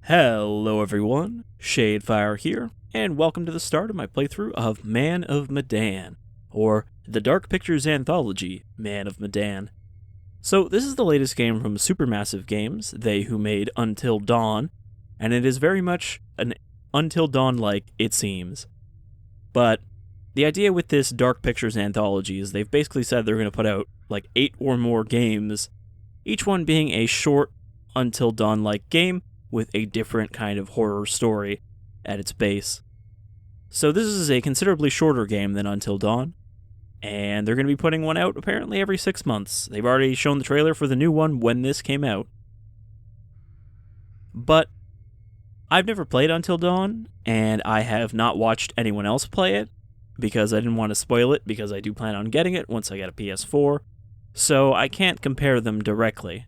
Hello everyone, Shadefire here, and welcome to the start of my playthrough of Man of Medan, or the Dark Pictures Anthology, Man of Medan. So this is the latest game from Supermassive Games, they who made Until Dawn, and it is very much an Until Dawn-like, it seems. But the idea with this Dark Pictures Anthology is they've basically said they're going to put out like 8 or more games, each one being a short Until Dawn-like game, with a different kind of horror story at its base. So this is a considerably shorter game than Until Dawn, and they're going to be putting one out apparently every 6 months. They've already shown the trailer for the new one when this came out. But I've never played Until Dawn, and I have not watched anyone else play it, because I didn't want to spoil it, because I do plan on getting it once I get a PS4, so I can't compare them directly.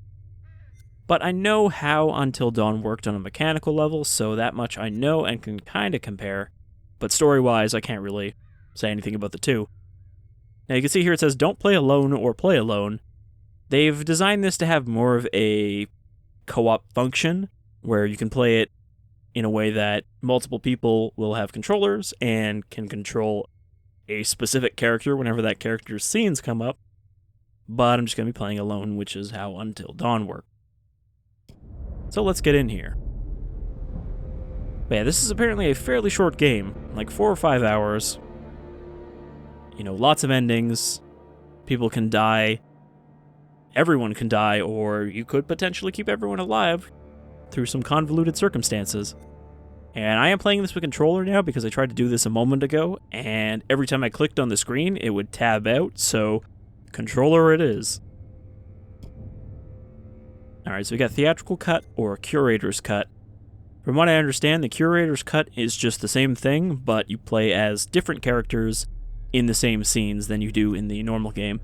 But I know how Until Dawn worked on a mechanical level, so that much I know and can kind of compare. But story-wise, I can't really say anything about the two. Now you can see here it says, don't play alone or play alone. They've designed this to have more of a co-op function, where you can play it in a way that multiple people will have controllers and can control a specific character whenever that character's scenes come up. But I'm just going to be playing alone, which is how Until Dawn worked. So let's get in here. But yeah, this is apparently a fairly short game, like 4 or 5 hours. You know, lots of endings. People can die. Everyone can die, or you could potentially keep everyone alive through some convoluted circumstances. And I am playing this with controller now because I tried to do this a moment ago, and every time I clicked on the screen, it would tab out, so controller it is. Alright, so we got theatrical cut or curator's cut. From what I understand, the curator's cut is just the same thing, but you play as different characters in the same scenes than you do in the normal game.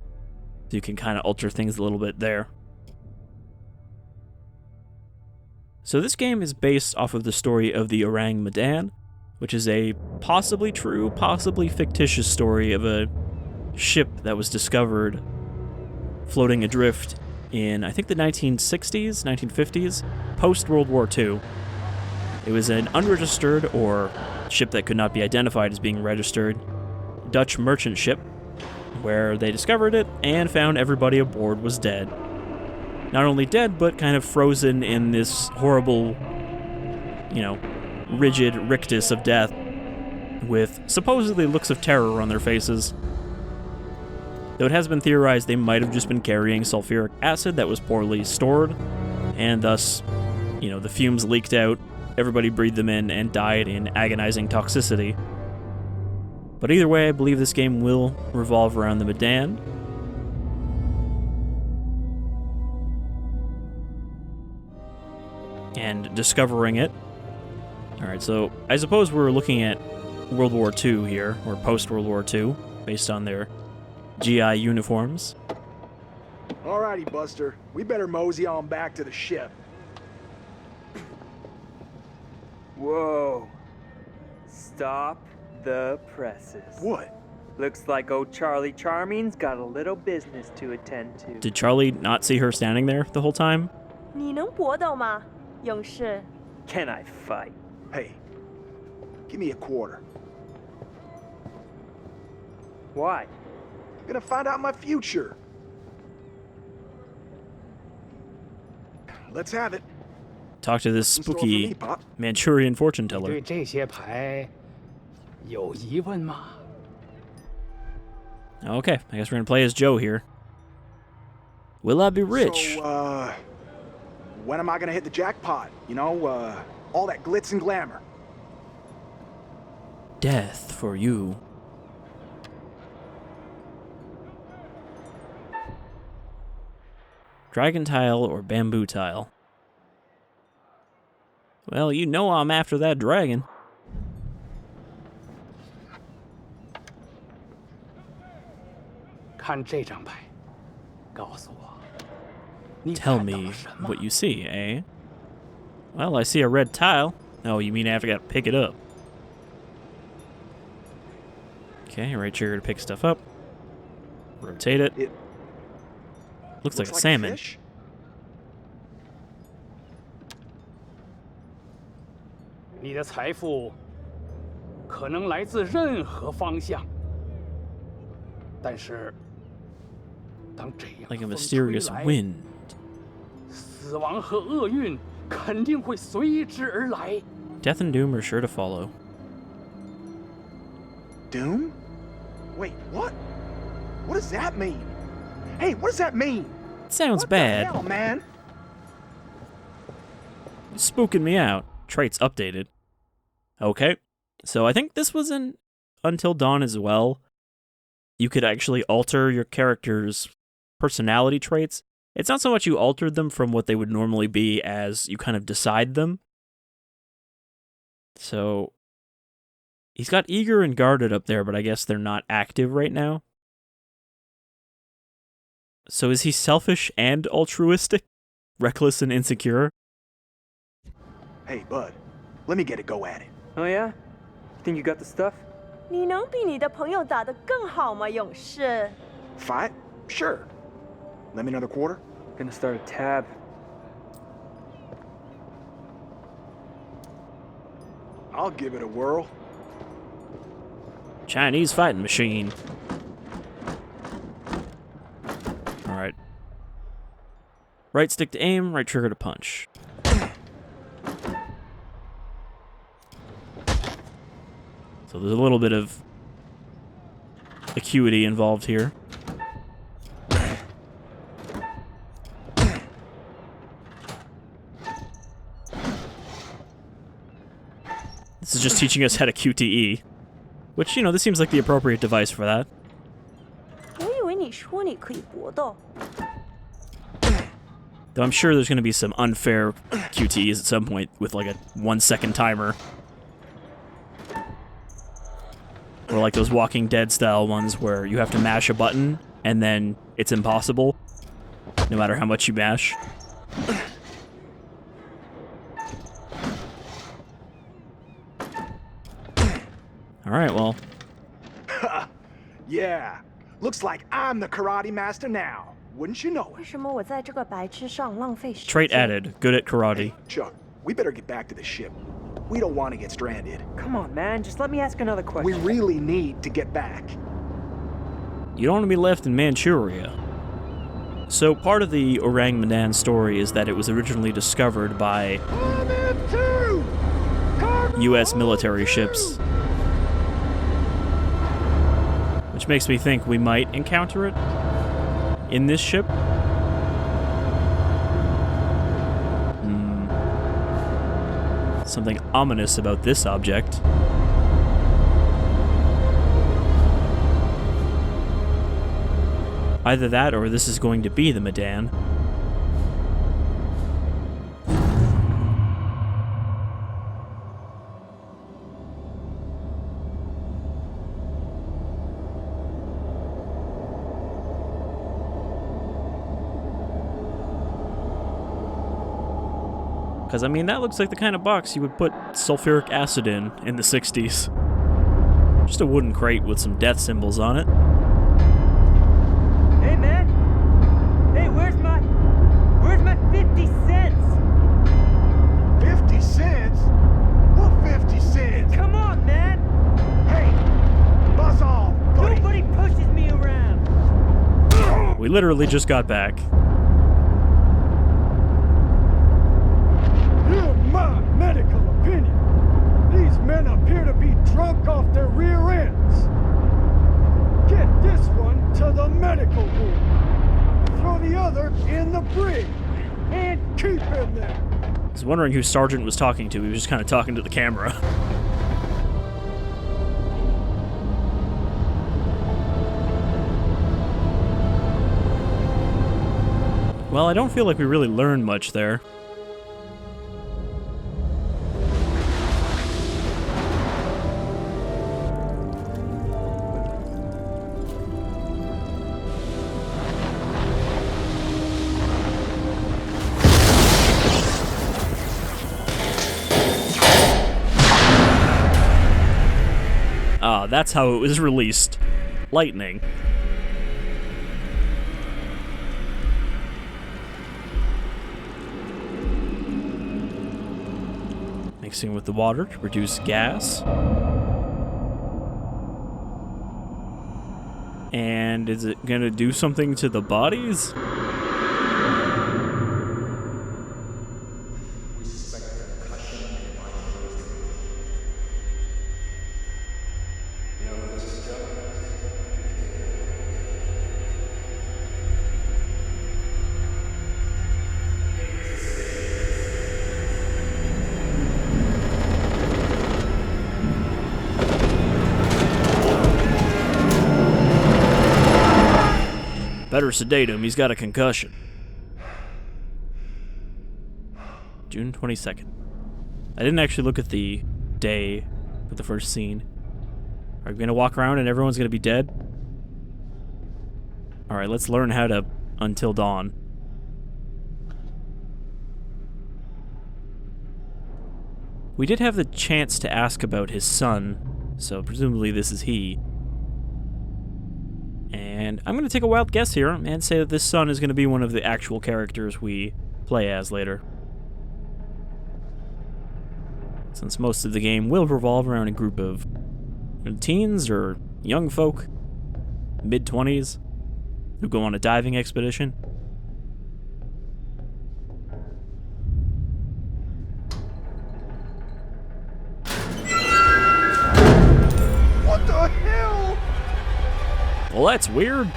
So you can kind of alter things a little bit there. So this game is based off of the story of the Orang Medan, which is a possibly true, possibly fictitious story of a ship that was discovered floating adrift in, I think, the 1960s, 1950s, post-World War II. It was an unregistered, or ship that could not be identified as being registered, Dutch merchant ship, where they discovered it and found everybody aboard was dead. Not only dead, but kind of frozen in this horrible, rigid rictus of death, with supposedly looks of terror on their faces. Though it has been theorized they might have just been carrying sulfuric acid that was poorly stored, and thus, the fumes leaked out, everybody breathed them in, and died in agonizing toxicity. But either way, I believe this game will revolve around the Medan. And discovering it. Alright, so I suppose we're looking at World War II here, or post-World War II, based on their GI uniforms. Alrighty, Buster. We better mosey on back to the ship. Whoa. Stop the presses. What? Looks like old Charlie Charming's got a little business to attend to. Did Charlie not see her standing there the whole time? 你能搏斗吗，勇士？ Can I fight? Hey, give me a quarter. Why? Gonna find out my future. Let's have it. Talk to this What's in store for spooky me, Pop? Manchurian fortune teller. 对这些牌有疑问吗？ Okay, I guess we're gonna play as Joe here. Will I be rich? So, when am I gonna hit the jackpot? All that glitz and glamour. Death for you. Dragon tile or bamboo tile? Well, I'm after that dragon. 看这张牌，告诉我，你 Tell 看到 me 了什么？ what you see, eh? Well, I see a red tile. Oh, you mean I have to pick it up? Okay, right trigger to pick stuff up. Rotate it. Looks like a salmon. Fish. 你的财富可能来自任何方向，但是当这样 Like a 的风 mysterious 吹来， wind. 死亡和厄运肯定会随之而来。 Death and doom are sure to follow. Doom? Wait, what? What does that mean? Hey, what does that mean? Sounds What bad. the hell, man? Spooking me out. Traits updated. Okay. So I think this was in Until Dawn as well. You could actually alter your character's personality traits. It's not so much you altered them from what they would normally be as you kind of decide them. So he's got eager and guarded up there, but I guess they're not active right now. So is he selfish and altruistic? Reckless and insecure? Hey, bud, let me get a go at it. Oh yeah? You think you got the stuff? 你能比你的朋友打得更好吗，勇士？ Fight? Sure. Let me another quarter? Gonna start a tab. I'll give it a whirl. Chinese fighting machine. Alright. Right stick to aim, right trigger to punch. So there's a little bit of acuity involved here. This is just teaching us how to QTE. Which, you know, this seems like the appropriate device for that. 我以为你说你可以搏斗。 Though I'm sure there's going to be some unfair QTEs at some point with like a 1 second timer. Or like those Walking Dead style ones where you have to mash a button and then it's impossible, no matter how much you mash. Alright, well. Yeah. Looks like I'm the karate master now. Wouldn't you know 为 it? 什么我在这个白痴上浪费时间 Trait added. Good at karate. Chuck, we better get back to the ship. We don't want to get stranded. Come on, man. Just let me ask another question. We really need to get back. You don't want to be left in Manchuria. So part of the Orang Medan story is that it was originally discovered by US military ships. Which makes me think we might encounter it in this ship. Something ominous about this object. Either that or this is going to be the Medan. Because, I mean, that looks like the kind of box you would put sulfuric acid in the 60s. Just a wooden crate with some death symbols on it. Hey, man. Hey, where's my 50 cents? 50 cents? What 50 cents? Come on, man. Hey, buzz off, buddy. Nobody pushes me around. We literally just got back. In my medical opinion, these men appear to be drunk off their rear ends. Get this one to the medical room. Throw the other in the brig. And keep him there. I was wondering who Sergeant was talking to. He was just kind of talking to the camera. Well, I don't feel like we really learned much there. Ah, that's how it was released. Lightning. mixing with the water to produce gas. And is it gonna do something to the bodies? Better sedate him, he's got a concussion. June 22nd. I didn't actually look at the day for the first scene. Are we gonna walk around and everyone's gonna be dead? Alright, let's learn how to Until Dawn. We did have the chance to ask about his son, so presumably this is he. And I'm going to take a wild guess here and say that this son is going to be one of the actual characters we play as later. Since most of the game will revolve around a group of teens or young folk, mid-20s, who go on a diving expedition. What the hell? Well, that's weird.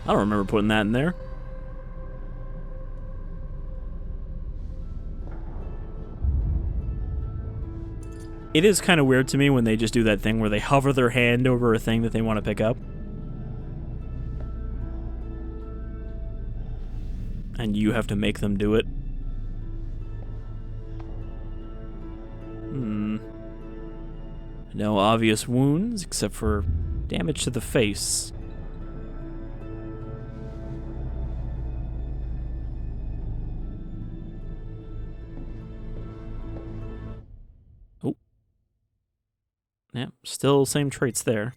I don't remember putting that in there. It is kind of weird to me when they just do that thing where they hover their hand over a thing that they want to pick up. And you have to make them do it. No obvious wounds, except for damage to the face. Oh. Yep, still same traits there.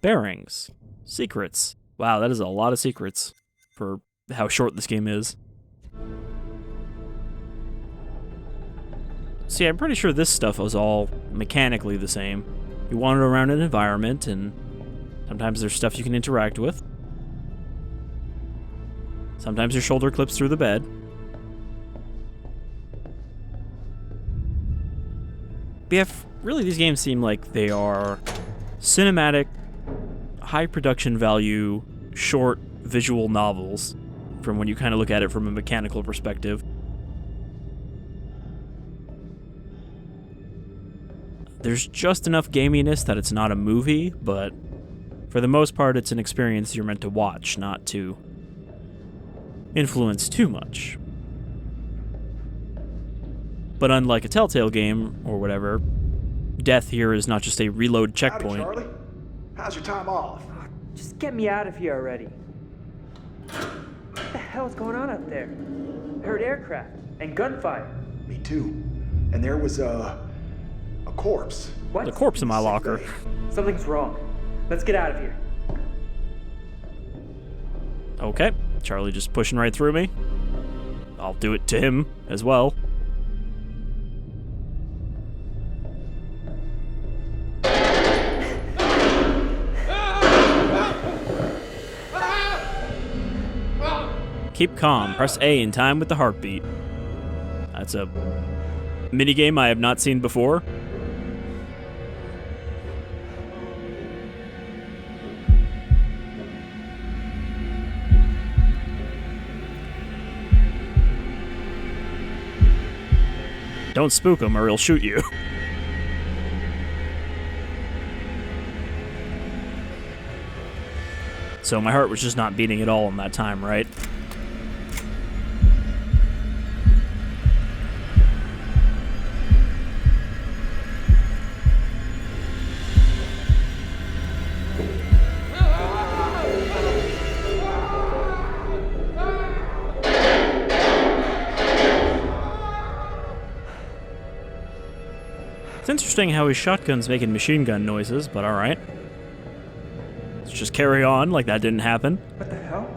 Bearings. Secrets. Wow, that is a lot of secrets for how short this game is. See, I'm pretty sure this stuff was all mechanically the same. You wander around an environment, and sometimes there's stuff you can interact with. Sometimes your shoulder clips through the bed. But yeah, really these games seem like they are cinematic, high production value, short visual novels from when you kind of look at it from a mechanical perspective. There's just enough gaminess that it's not a movie, but for the most part it's an experience you're meant to watch, not to influence too much. But unlike a Telltale game, or whatever, death here is not just a reload checkpoint. Howdy, Charlie. How's your time off? Just get me out of here already. What the hell's going on up there? I heard aircraft and gunfire. Me too. And there was a corpse. What? The corpse in my locker. Something's wrong. Let's get out of here. Okay, Charlie just pushing right through me. I'll do it to him as well. Keep calm. Press A in time with the heartbeat. That's a minigame I have not seen before. Don't spook him or he'll shoot you. So my heart was just not beating at all in that time, right? It's interesting how his shotgun's making machine gun noises, but alright. Let's just carry on like that didn't happen. What the hell?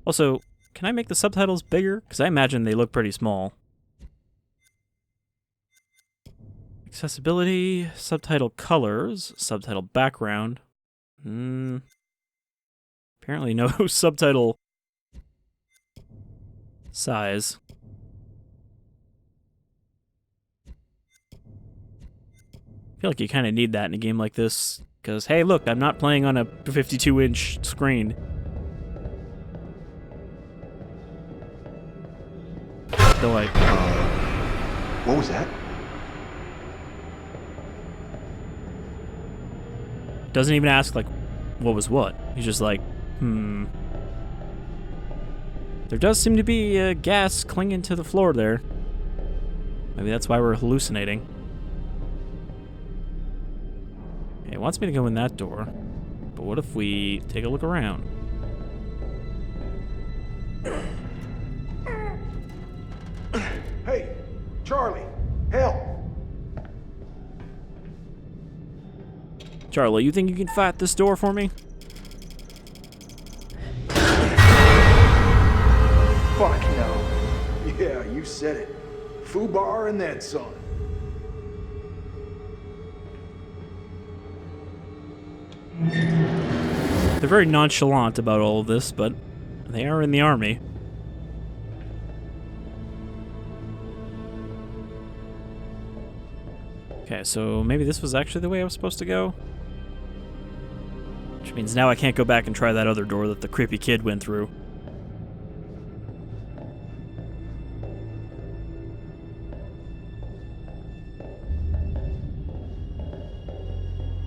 Also, Can I make the subtitles bigger? Because I imagine they look pretty small. Accessibility, subtitle colors, subtitle background. Apparently no subtitle size. I feel like you kind of need that in a game like this, because, hey, look, I'm not playing on a 52-inch screen. Though I... What was that? Doesn't even ask, like, what was what. He's just like, There does seem to be gas clinging to the floor there. Maybe that's why we're hallucinating. Okay, it wants me to go in that door. But what if we take a look around? Hey, Charlie, help! Charlie, you think you can fight this door for me? Fuck no. Yeah, you said it. Foobar and then some. They're very nonchalant about all of this, but they are in the army. Okay, so maybe this was actually the way I was supposed to go? Which means now I can't go back and try that other door that the creepy kid went through.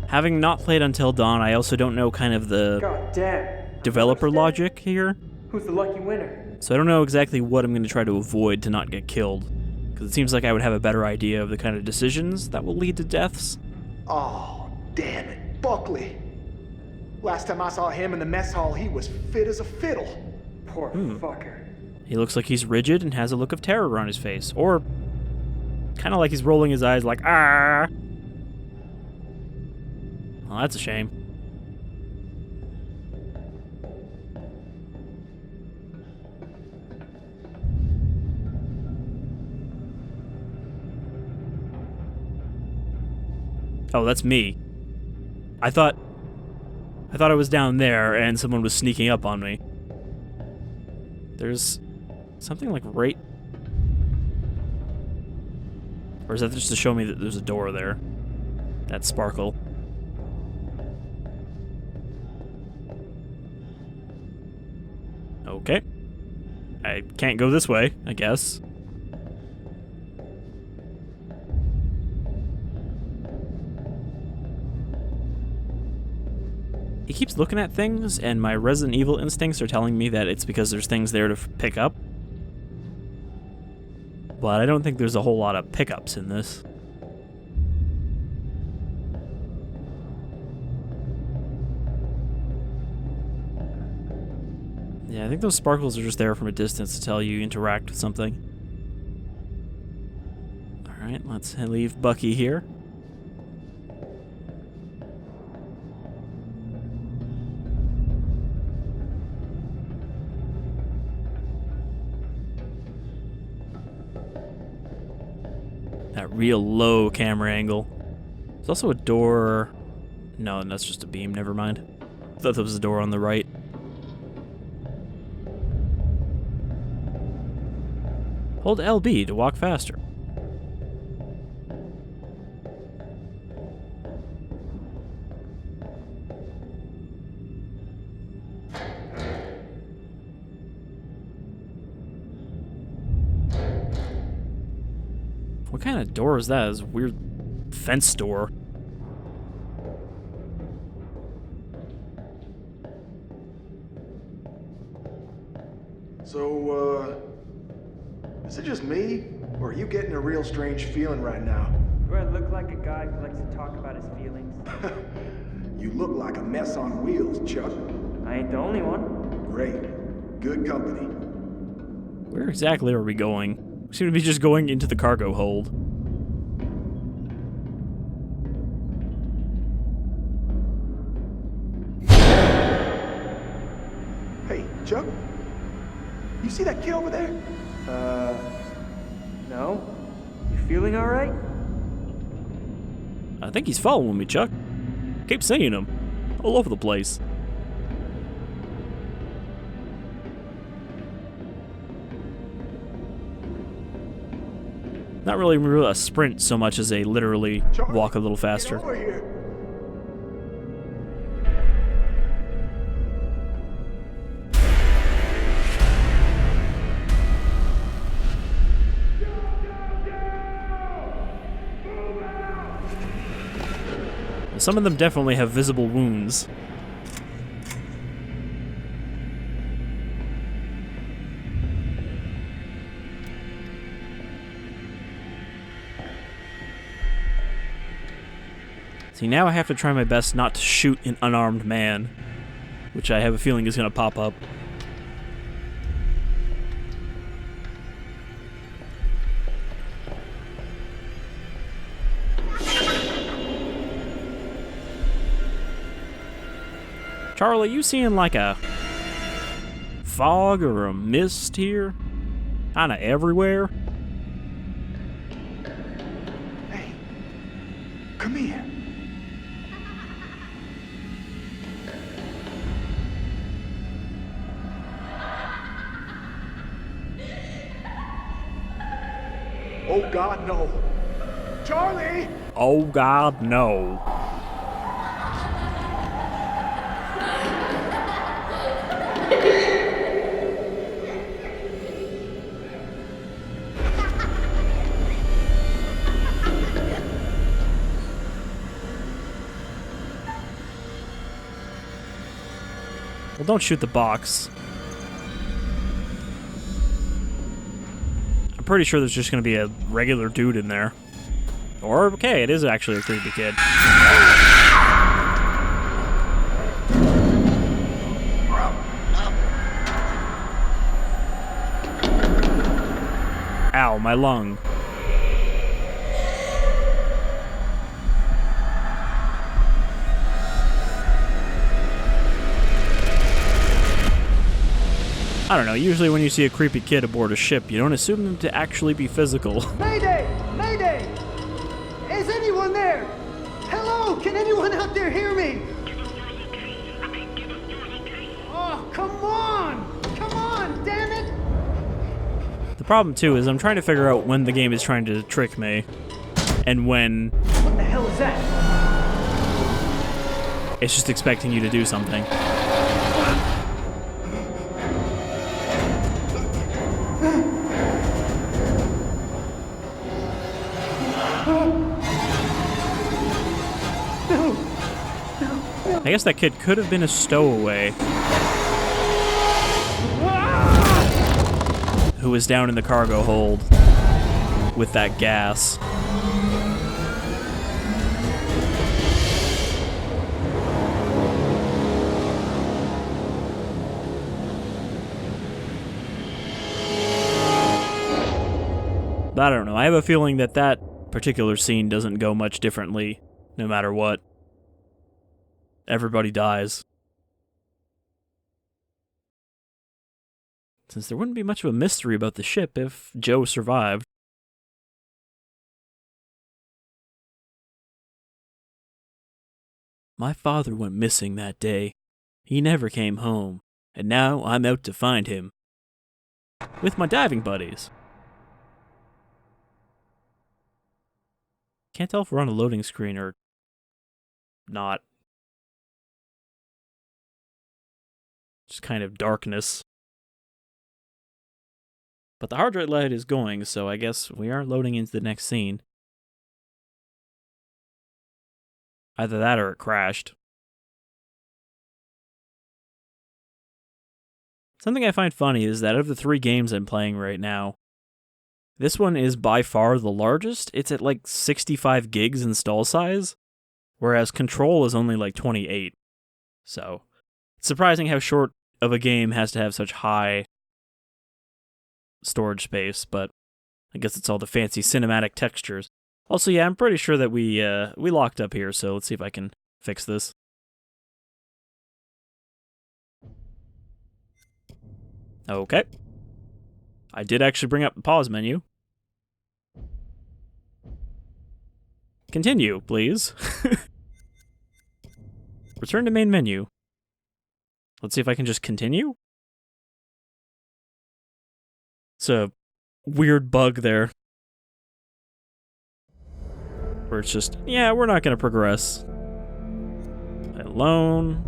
Having not played Until Dawn, I also don't know kind of the God damn. developer logic here. Who's the lucky winner? So I don't know exactly what I'm going to try to avoid to not get killed. Because it seems like I would have a better idea of the kind of decisions that will lead to deaths. Oh, damn it, Buckley. Last time I saw him in the mess hall, he was fit as a fiddle. Poor fucker. He looks like he's rigid and has a look of terror on his face. Or kind of like he's rolling his eyes like, ah! Well, that's a shame. Oh, that's me. I thought I was down there and someone was sneaking up on me. There's something like right... Or is that just to show me that there's a door there? That sparkle. Okay. I can't go this way, I guess. He keeps looking at things, and my Resident Evil instincts are telling me that it's because there's things there to pick up. But I don't think there's a whole lot of pickups in this. Yeah, I think those sparkles are just there from a distance to tell you interact with something. Alright, let's leave Bucky here. That real low camera angle. There's also a door... No, that's just a beam, never mind. I thought there was a door on the right. Hold LB to walk faster. What kind of door is that? It's a weird fence door. So, is it just me? Or are you getting a real strange feeling right now? Do I look like a guy who likes to talk about his feelings? You look like a mess on wheels, Chuck. I ain't the only one. Great. Good company. Where exactly are we going? We seem to be just going into the cargo hold. Hey, Chuck? You see that kid over there? No? You feeling alright? I think he's following me, Chuck. Keep seeing him. All over the place. Not really a sprint so much as a literally Charlie, walk a little faster. Get over here. Some of them definitely have visible wounds. See, now I have to try my best not to shoot an unarmed man, which I have a feeling is going to pop up. Charlie, you seeing like a fog or a mist here? Kinda everywhere? Hey, come here. Oh God, no. Charlie! Oh God, no. Well, don't shoot the box. I'm pretty sure there's just gonna be a regular dude in there. Or, okay, it is actually a creepy kid. Ow, my lung. I don't know, usually when you see a creepy kid aboard a ship, you don't assume them to actually be physical. Mayday! Mayday! Is anyone there? Hello? Can anyone out there hear me? Oh, come on! Come on, damn it! The problem, too, is I'm trying to figure out when the game is trying to trick me, and when What the hell is that? it's just expecting you to do something. I guess that kid could have been a stowaway who was down in the cargo hold with that gas. But I don't know. I have a feeling that that particular scene doesn't go much differently no matter what. Everybody dies. Since there wouldn't be much of a mystery about the ship if Joe survived. My father went missing that day. He never came home, and now I'm out to find him. With my diving buddies. Can't tell if we're on a loading screen or not. Just kind of darkness. But the hard drive light is going, so I guess we are loading into the next scene. Either that or it crashed. Something I find funny is that of the 3 games I'm playing right now, this one is by far the largest. It's at like 65 gigs install size, whereas Control is only like 28. So, it's surprising how short of a game has to have such high storage space, but I guess it's all the fancy cinematic textures. Also, yeah, I'm pretty sure that we locked up here, so let's see if I can fix this. Okay. I did actually bring up the pause menu. Continue, please. Return to main menu. Let's see if I can just continue. It's a weird bug there. Where it's just, yeah, we're not going to progress. Alone.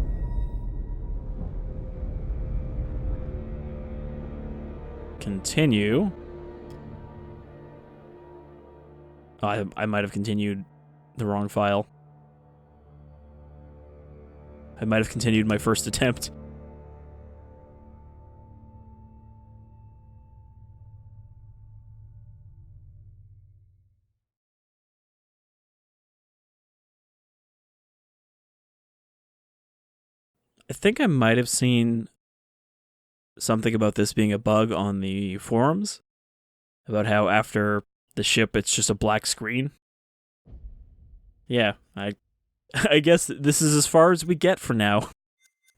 Continue. Oh, I might have continued the wrong file. I might have continued my first attempt. I think I might have seen something about this being a bug on the forums. About how after the ship, it's just a black screen. Yeah, I guess this is as far as we get for now.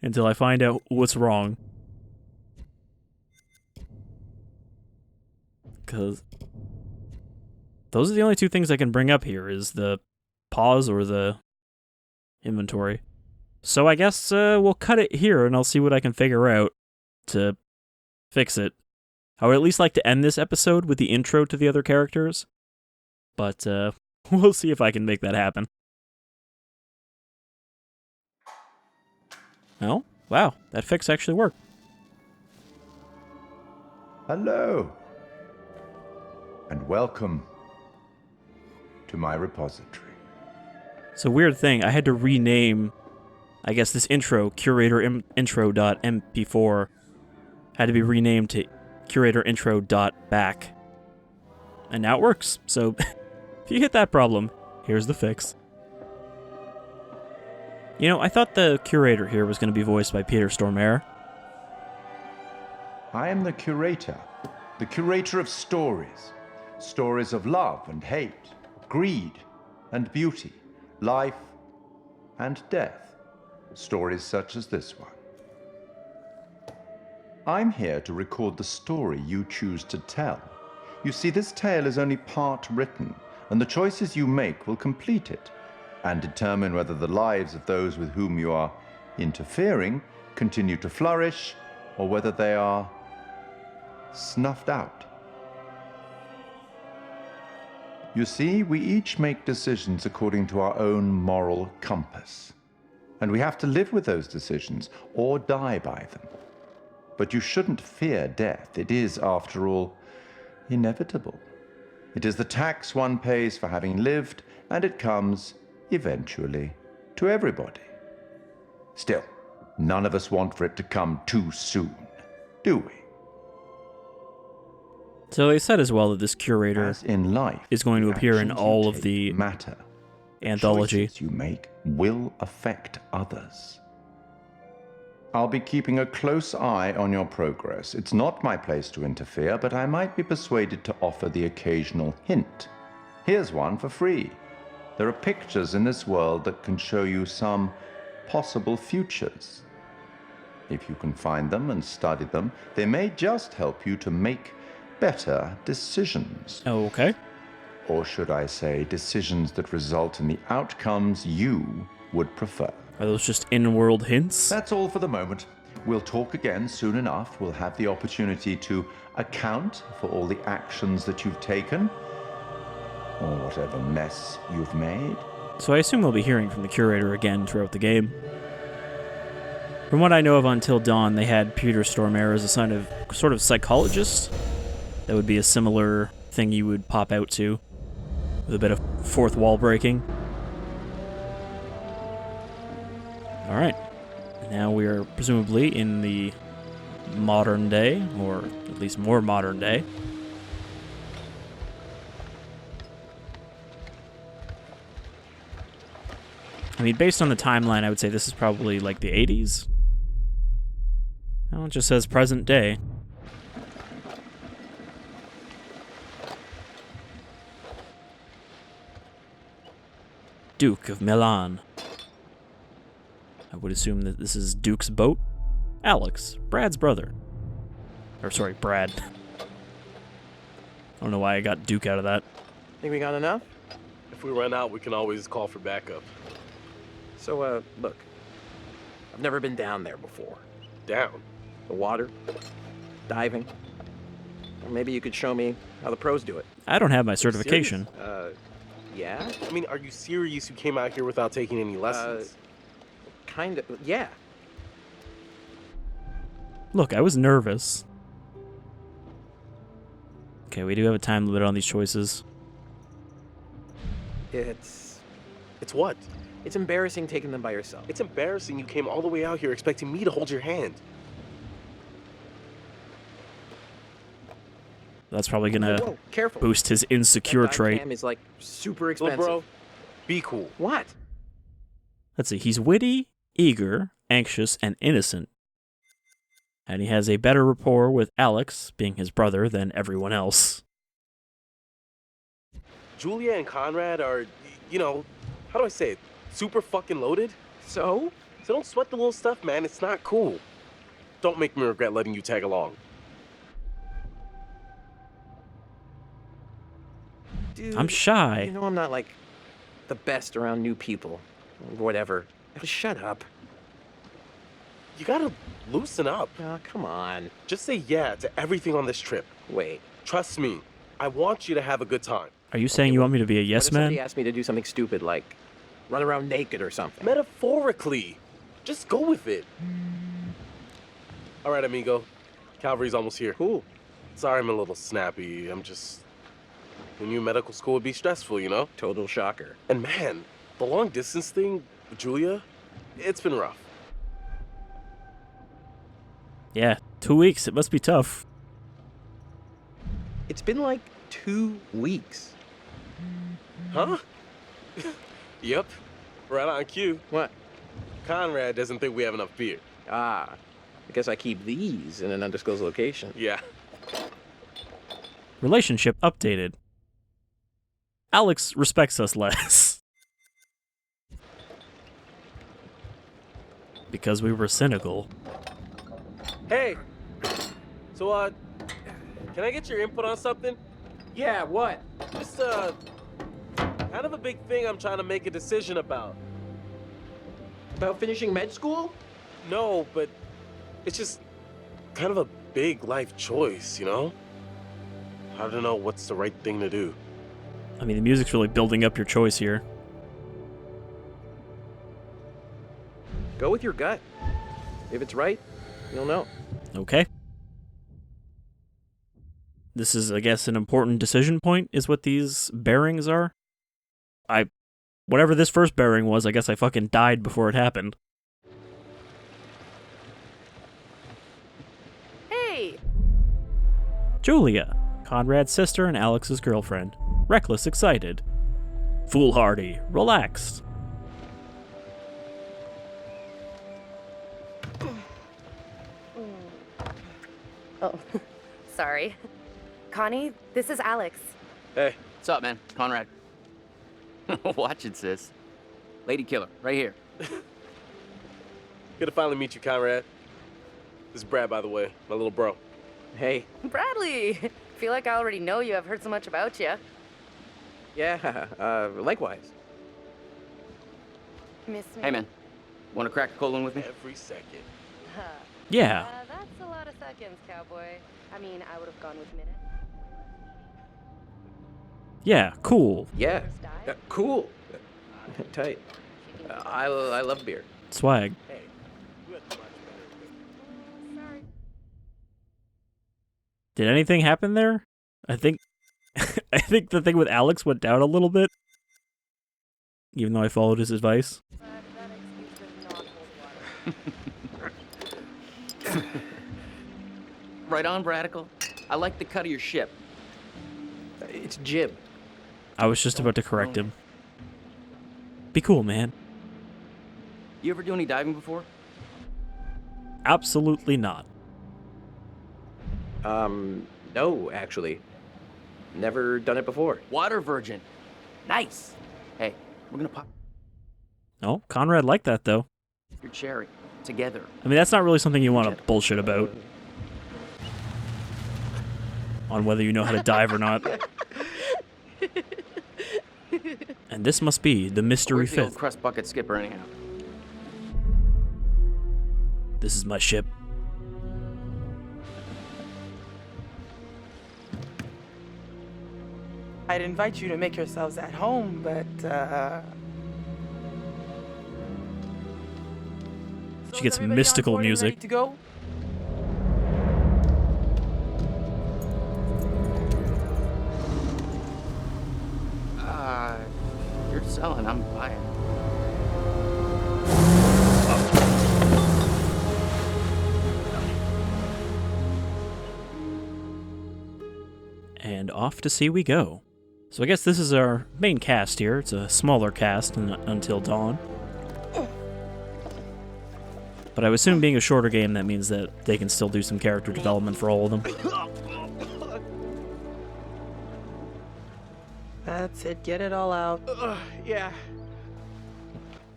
Until I find out what's wrong. Because those are the only two things I can bring up here, is the pause or the inventory. So I guess we'll cut it here, and I'll see what I can figure out to fix it. I would at least like to end this episode with the intro to the other characters. But we'll see if I can make that happen. Oh, wow, that fix actually worked. Hello, and welcome to my repository. It's a weird thing. I had to rename, I guess, this intro, curatorintro.mp4, had to be renamed to curatorintro.back. And now it works. So if you hit that problem, here's the fix. You know, I thought the curator here was going to be voiced by Peter Stormare. I am the curator of stories. Stories of love and hate, greed and beauty, life and death. Stories such as this one. I'm here to record the story you choose to tell. You see, this tale is only part written, and the choices you make will complete it, and determine whether the lives of those with whom you are interfering continue to flourish, or whether they are snuffed out. You see, we each make decisions according to our own moral compass, and we have to live with those decisions or die by them. But you shouldn't fear death. It is, after all, inevitable. It is the tax one pays for having lived, and it comes eventually to everybody. Still, none of us want for it to come too soon, do we? So they said as well that this curator As in life, is going to appear in actions you all of take the matter. anthology. Choices you make will affect others. I'll be keeping a close eye on your progress. It's not my place to interfere, but I might be persuaded to offer the occasional hint. Here's one for free. There are pictures in this world that can show you some possible futures. If you can find them and study them, they may just help you to make better decisions. Okay. Or should I say, decisions that result in the outcomes you would prefer. Are those just in-world hints? That's all for the moment. We'll talk again soon enough. We'll have the opportunity to account for all the actions that you've taken, or whatever mess you've made. So I assume we'll be hearing from the curator again throughout the game. From what I know of Until Dawn, they had Peter Stormare as a sort of psychologist. That would be a similar thing you would pop out to, with a bit of fourth wall breaking. Alright, now we are presumably in the modern day, or at least more modern day. I mean, based on the timeline, I would say this is probably like the 80s. Well, it just says present day. Duke of Medan. I would assume that this is Duke's boat. Alex, Brad's brother. Or sorry, Brad. I don't know why I got Duke out of that. Think we got enough? If we run out, we can always call for backup. So, look. I've never been down there before. Down? The water, diving. Or maybe you could show me how the pros do it. I don't have my certification. Yeah? I mean, are you serious you came out here without taking any lessons? Kind of, yeah. Look, I was nervous. Okay, we do have a time limit on these choices. It's what? It's embarrassing taking them by yourself. It's embarrassing you came all the way out here expecting me to hold your hand. That's probably gonna Whoa, careful. boost his insecure That trait. cam is like super Look, expensive. bro, be cool. What? Let's see, he's witty, eager, anxious, and innocent. And he has a better rapport with Alex, being his brother, than everyone else. Julia and Conrad are, you know, how do I say it? Super fucking loaded. So don't sweat the little stuff, man. It's not cool. Don't make me regret letting you tag along. Dude, I'm shy. You know I'm not like the best around new people. Or whatever. Shut up. You gotta loosen up. Oh, come on. Just say yeah to everything on this trip. Wait. Trust me. I want you to have a good time. Are you saying you want me to be a yes What if somebody man? asked me to do something stupid like run around naked or something? Metaphorically. Just go with it. All right, amigo. Calvary's almost here. Cool. Sorry I'm a little snappy. I'm just... Who knew medical school would be stressful, you know? Total shocker. And man, the long distance thing with Julia, it's been rough. Yeah, 2 weeks. It must be tough. It's been like 2 weeks. Huh? Yep. Right on cue. What? Conrad doesn't think we have enough beer. Ah, I guess I keep these in an undisclosed location. Yeah. Relationship updated. Alex respects us less. Because we were cynical. Hey. So, can I get your input on something? Yeah, what? Just, kind of a big thing I'm trying to make a decision about. About finishing med school? No, but it's just kind of a big life choice, you know? I don't know what's the right thing to do. I mean, the music's really building up your choice here. Go with your gut. If it's right, you'll know. Okay. This is, I guess, an important decision point, is what these bearings are. Whatever this first bearing was, I guess I fucking died before it happened. Hey! Julia, Conrad's sister and Alex's girlfriend. Reckless, excited. Foolhardy, relaxed. Oh, sorry. Connie, this is Alex. Hey. What's up, man? Conrad. Watch it, sis. Lady killer, right here. Good to finally meet you, Conrad. This is Brad, by the way, my little bro. Hey. Bradley! Feel like I already know you. I've heard so much about you. Yeah, likewise. Miss me? Hey, man. Want to crack a cold one with me? Every second. Yeah. That's a lot of seconds, cowboy. I mean, I would have gone with minutes. Yeah, cool. Yeah, cool. Tight. I love beer. Swag. Hey, you had much better. Sorry. Did anything happen there? I think I think the thing with Alex went down a little bit. Even though I followed his advice. That excuse does not hold water. Right on, Bradical. I like the cut of your ship. It's jib. I was just about to correct him. Be cool, man. You ever do any diving before? Absolutely not. No, actually. Never done it before. Water virgin. Nice. Hey, we're gonna pop Oh, Conrad liked that, though. your cherry together. I mean, that's not really something you want to bullshit about. on whether you know how to dive or not. And this must be the mystery Where's the old fifth. crust bucket skipper anyhow? This is my ship. I'd invite you to make yourselves at home, but, She gets everybody on mystical board and music. ready to go? You're selling, I'm buying. And off to sea we go. So I guess this is our main cast here. It's a smaller cast than Until Dawn. But I would assume being a shorter game, that means that they can still do some character development for all of them. That's it, get it all out. Yeah.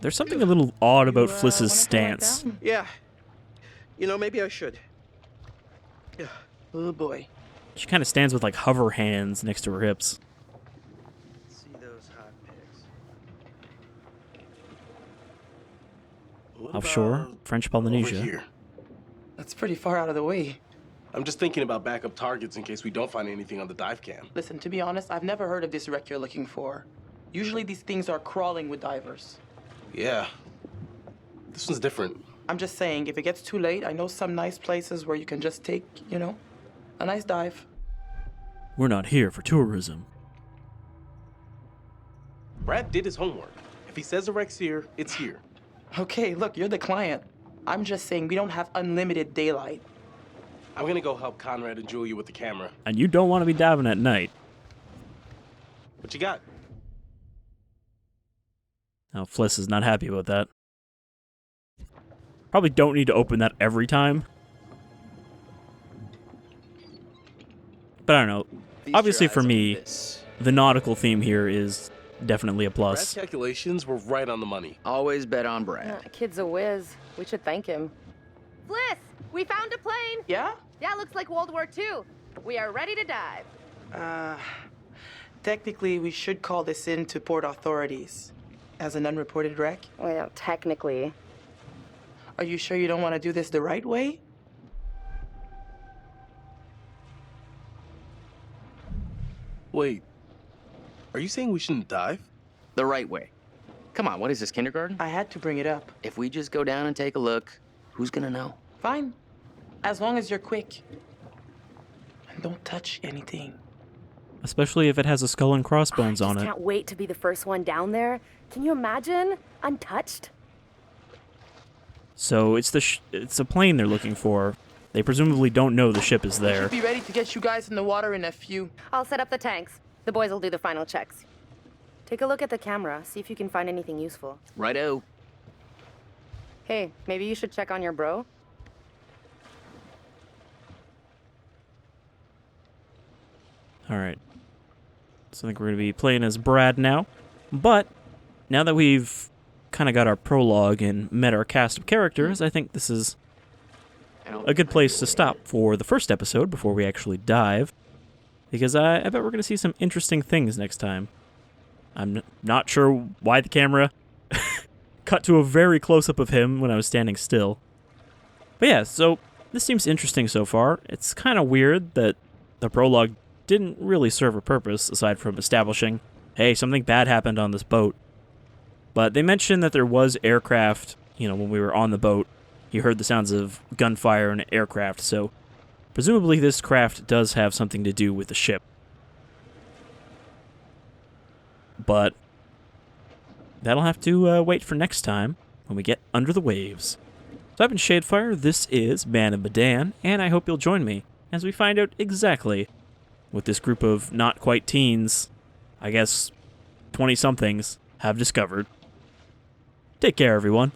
There's something a little odd about You, Fliss's wanna come stance. down? Yeah. You know, maybe I should. Yeah. Oh boy. She kind of stands with like hover hands next to her hips. See those hot pics. What Offshore, about French over Polynesia. here? That's pretty far out of the way. I'm just thinking about backup targets in case we don't find anything on the dive cam. Listen, to be honest, I've never heard of this wreck you're looking for. Usually these things are crawling with divers. Yeah. This one's different. I'm just saying, if it gets too late, I know some nice places where you can just take, you know, a nice dive. We're not here for tourism. Brad did his homework. If he says the wreck's here, it's here. Okay, look, you're the client. I'm just saying we don't have unlimited daylight. I'm gonna go help Conrad and Julia with the camera. And you don't want to be diving at night. What you got? Now, Fliss is not happy about that. Probably don't need to open that every time. But I don't know. Obviously for me, the nautical theme here is definitely a Brad's plus. calculations were right on the money. Always bet on Brad. Kid's a whiz. We should thank him. Fliss, we found a plane. Yeah? Yeah, looks like World War II. We are ready to dive. Technically, we should call this in to port authorities as an unreported wreck. Well, technically. Are you sure you don't want to do this the right way? Wait, are you saying we shouldn't dive? The right way. Come on, what is this, kindergarten? I had to bring it up. If we just go down and take a look, who's gonna know? Fine. As long as you're quick. And don't touch anything. Especially if it has a skull and crossbones on it. Can't wait to be the first one down there. Can you imagine? Untouched? So it's it's a plane they're looking for. They presumably don't know the ship is there. Be ready to get you guys in the water in a few. I'll set up the tanks. The boys will do the final checks. Take a look at the camera. See if you can find anything useful. Righto. Hey, maybe you should check on your bro. Alright. So I think we're going to be playing as Brad now. But now that we've kind of got our prologue and met our cast of characters, I think this is a good place to stop for the first episode before we actually dive. Because I bet we're going to see some interesting things next time. I'm not sure why the camera cut to a very close-up of him when I was standing still. But yeah, so this seems interesting so far. It's kind of weird that the prologue didn't really serve a purpose aside from establishing, hey, something bad happened on this boat. But they mentioned that there was aircraft, when we were on the boat. You heard the sounds of gunfire and aircraft, so presumably this craft does have something to do with the ship. But that'll have to wait for next time when we get under the waves. So I've been Shadefire, this is Man and Medan, and I hope you'll join me as we find out exactly what this group of not quite teens, I guess 20-somethings, have discovered. Take care, everyone.